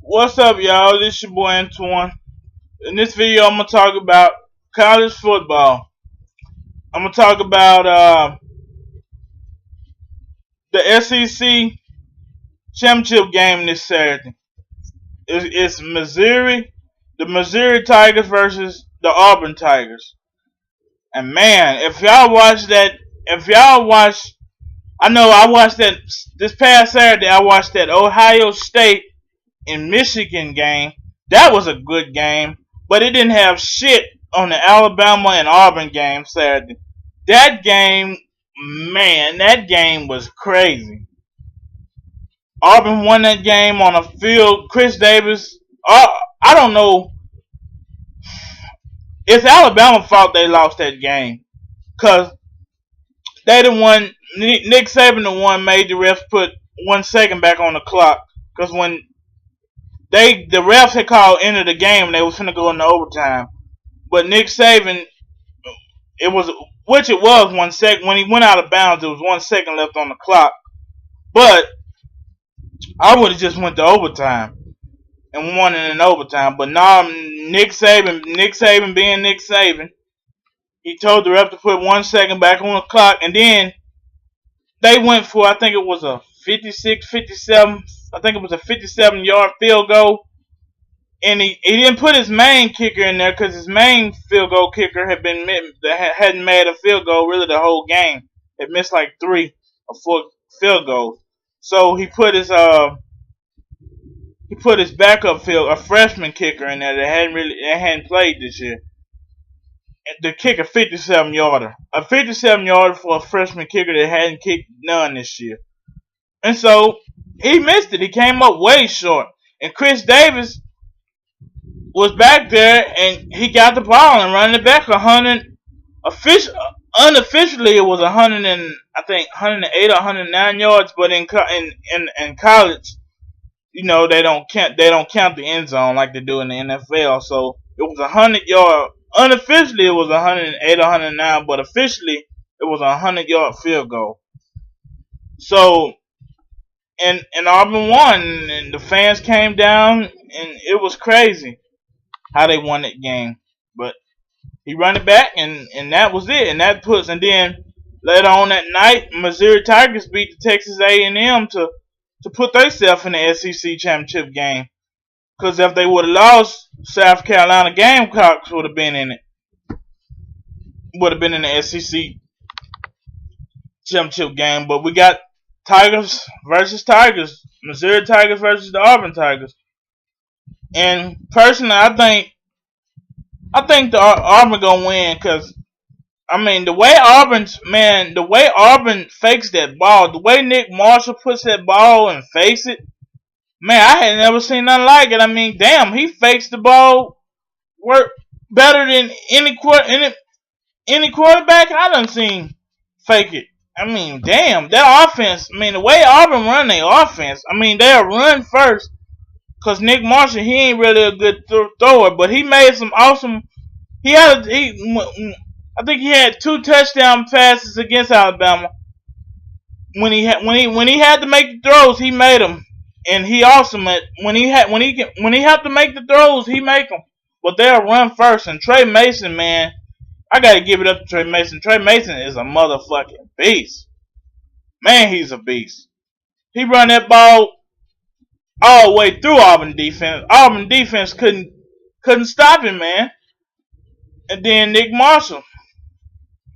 What's up, y'all? This your boy Antoine. In this video, I'm gonna talk about college football. I'm gonna talk about the SEC Champship game this Saturday. It's Missouri, the Missouri Tigers versus the Auburn Tigers. And man, if y'all watch, I know I watched that this past Saturday. I watched that Ohio State and Michigan game. That was a good game, but it didn't have shit on the Alabama and Auburn game Saturday. That game, man, that game was crazy. Auburn won that game on a field. Chris Davis, I don't know. It's Alabama's fault they lost that game. Because they the one, Nick Saban the one made the refs put 1 second back on the clock. Because when the refs had called end of the game and they was finna go into overtime. But Nick Saban, it was 1 second. When he went out of bounds, it was 1 second left on the clock. But I would have just went to overtime and won it in overtime. But now Nick Saban being Nick Saban, he told the ref to put 1 second back on the clock, and then they went for, I think it was a 56, 57, I think it was a 57-yard field goal. And he didn't put his main kicker in there because his main field goal kicker hadn't made a field goal really the whole game. It missed like 3 or 4 field goals. So he put his backup a freshman kicker in there that hadn't played this year. The kicker 57-yarder. A 57-yarder for a freshman kicker that hadn't kicked none this year. And so he missed it. He came up way short. And Chris Davis was back there and he got the ball and running it back 100. Unofficially it was 100 and I think 108 or 109 yards, but in college, you know, they don't count the end zone like they do in the NFL. So it was 100-yard. Unofficially, it was 108 or 109, but officially, it was a 100-yard field goal. So, and Auburn won, and the fans came down, and it was crazy how they won that game. But he ran it back, and that was it. And then later on that night, Missouri Tigers beat the Texas A&M to put themselves in the SEC championship game. Because if they would have lost, South Carolina Gamecocks would have been in it. Would have been in the SEC championship game. But we got Tigers versus Tigers. Missouri Tigers versus the Auburn Tigers. And personally, I think the Auburn gonna win. Because I mean, the way Auburn fakes that ball, the way Nick Marshall puts that ball and fakes it. Man, I had never seen nothing like it. I mean, damn, he fakes the ball work better than any quarterback I done seen fake it. I mean, damn, that offense. I mean, the way Auburn run their offense. I mean, they'll run first because Nick Marshall, he ain't really a good thrower, but he made some awesome. I think he had 2 touchdown passes against Alabama. When he had to make the throws, he made them. And he awesome at when he have to make the throws, he make them. But they'll run first. And Trey Mason, man, I gotta give it up to Trey Mason. Trey Mason is a motherfucking beast. Man, he's a beast. He run that ball all the way through Auburn defense. Auburn defense couldn't stop him, man. And then Nick Marshall.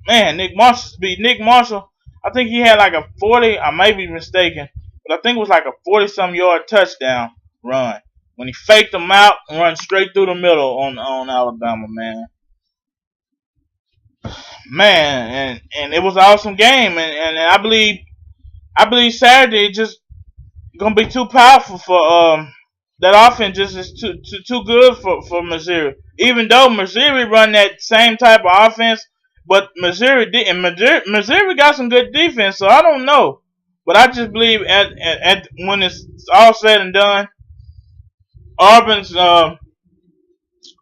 Man, Nick Marshall. I think he had like a 40. I may be mistaken. I think it was like a 40-some yard touchdown run when he faked them out and run straight through the middle on Alabama, man. Man, and it was an awesome game, and I believe Saturday just gonna be too powerful for that offense. Just is too good for Missouri. Even though Missouri run that same type of offense, but Missouri got some good defense, so I don't know. But I just believe at when it's all said and done, Auburn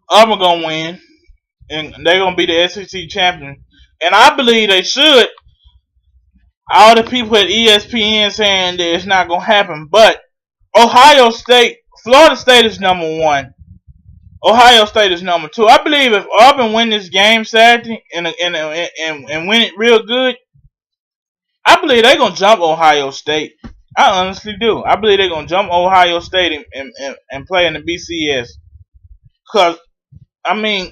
gonna win, and they're gonna be the SEC champion. And I believe they should. All the people at ESPN saying that it's not gonna happen, but Ohio State Florida State is number one. Ohio State is number two. I believe if Auburn win this game Saturday and win it real good, I believe they're gonna jump Ohio State. I honestly do. I believe they're gonna jump Ohio State and play in the BCS. Cause I mean,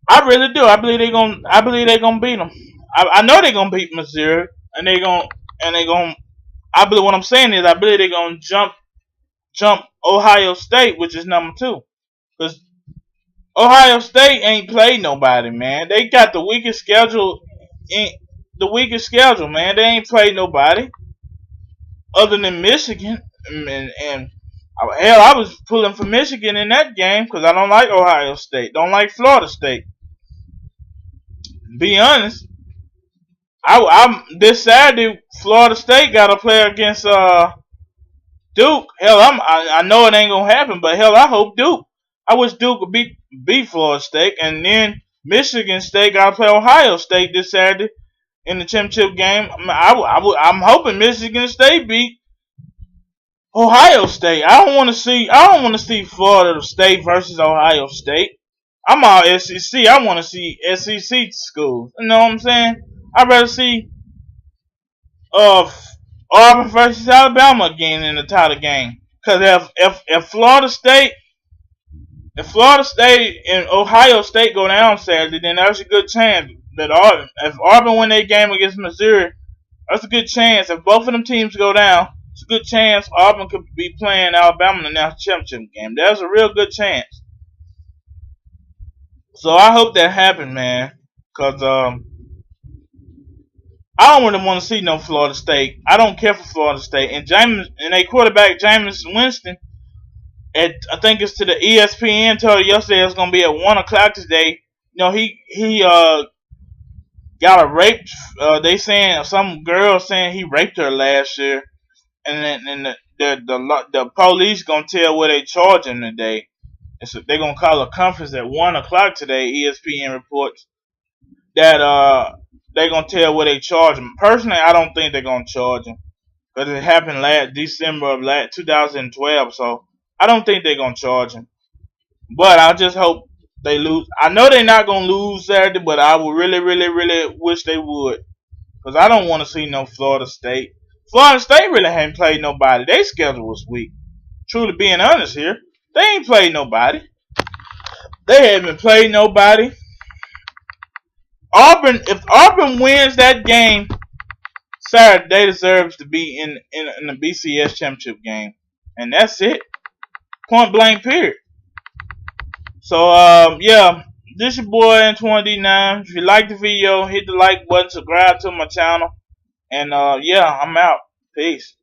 I really do. I believe they're gonna beat them. I know they're gonna beat Missouri, and they gonna. I believe what I'm saying is I believe they're gonna jump Ohio State, which is number two. Cause Ohio State ain't played nobody, man. They got the weakest schedule man. They ain't played nobody other than Michigan. And hell, I was pulling for Michigan in that game because I don't like Ohio State. Don't like Florida State. Be honest, I'm this Saturday. Florida State got to play against Duke. Hell, I know it ain't gonna happen, but hell, I hope Duke. I wish Duke would beat Florida State, and then Michigan State got to play Ohio State this Saturday in the championship game. I'm hoping Michigan State beat Ohio State. I don't want to see Florida State versus Ohio State. I'm all SEC. I want to see SEC schools. You know what I'm saying? I'd rather see uh Auburn versus Alabama again in the title game. Cause if Florida State and Ohio State go down Saturday, then there's a good chance that if Auburn win their game against Missouri, there's a good chance if both of them teams go down, it's a good chance Auburn could be playing Alabama in the national championship game. There's a real good chance. So I hope that happens, man. Cause I don't really want to see no Florida State. I don't care for Florida State. And their quarterback Jameis Winston, I think it's to the ESPN told yesterday it's gonna be at 1 o'clock today. You know he got a rape. They saying some girl saying he raped her last year, and the police gonna tell where they charge him today. So they're gonna call a conference at 1 o'clock today. ESPN reports that they're gonna tell where they charge him. Personally, I don't think they're gonna charge him because it happened last December of 2012. So I don't think they're gonna charge him. But I just hope they lose. I know they're not gonna lose Saturday, but I would really, really, really wish they would because I don't want to see no Florida State. Florida State really haven't played nobody. Their schedule was weak. Truly being honest here, they ain't played nobody. They haven't played nobody. If Auburn wins that game Saturday, they deserve to be in the BCS championship game, and that's it. Point blank. Period. So yeah, this your boy N20D9. If you like the video, hit the like button, subscribe to my channel, and yeah, I'm out. Peace.